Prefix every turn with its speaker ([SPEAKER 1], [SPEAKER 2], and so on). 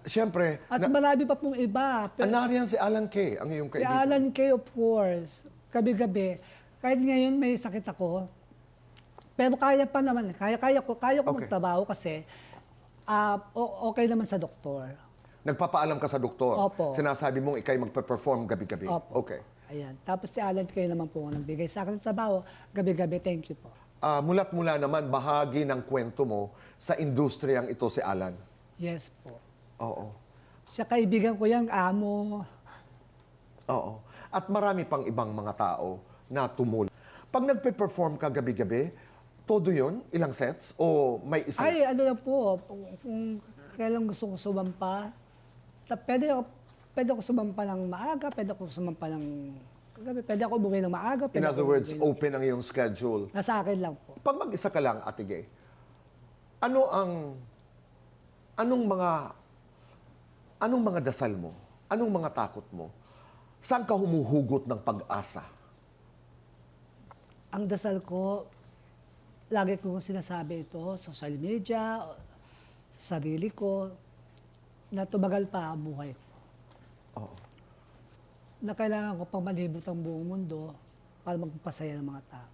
[SPEAKER 1] Siyempre,
[SPEAKER 2] At marami pa pong iba.
[SPEAKER 1] nariyan si Alan Kay, ang iyong
[SPEAKER 2] Si
[SPEAKER 1] kaibigan.
[SPEAKER 2] Alan Kay, of course. Gabi-gabi. Kahit ngayon may sakit ako, pero kaya pa naman. Kaya ko
[SPEAKER 1] Okay.
[SPEAKER 2] magtrabaho kasi okay naman sa doktor.
[SPEAKER 1] Nagpapaalam ka sa doktor.
[SPEAKER 2] Opo.
[SPEAKER 1] Sinasabi mong ikay magpe-perform gabi-gabi.
[SPEAKER 2] Opo.
[SPEAKER 1] Okay.
[SPEAKER 2] Ayan. Tapos si Alan Kay naman po ang nagbigay sa akin ng trabaho. Gabi-gabi, thank you po.
[SPEAKER 1] Mulat-mula naman, bahagi ng kwento mo sa industriyang ito si Alan.
[SPEAKER 2] Yes po.
[SPEAKER 1] Oo.
[SPEAKER 2] Siya kaibigan ko yung amo.
[SPEAKER 1] Oo. At marami pang ibang mga tao na tumulong. Pag nagpe-perform ka gabi-gabi, todo yun? Ilang sets? O may isa?
[SPEAKER 2] Ay, ano na po, kung kailan gusto ko sumampa, pwede ako sumampa ng maaga, pwede ako sumampa ng gabi, pwede ako umuwi ng maaga.
[SPEAKER 1] In other words,
[SPEAKER 2] umuwi ng-
[SPEAKER 1] open ang iyong schedule.
[SPEAKER 2] Nasa akin lang po.
[SPEAKER 1] Pag mag-isa ka lang, Ate Gay, anong mga dasal mo? Anong mga takot mo? Saan ka humuhugot ng pag-asa?
[SPEAKER 2] Ang dasal ko, lagi ko sinasabi ito, social media, sa sarili ko, na tumagal pa ang buhay ko.
[SPEAKER 1] Oo.
[SPEAKER 2] Na kailangan ko pang malibot ang buong mundo para magpasaya ng mga tao.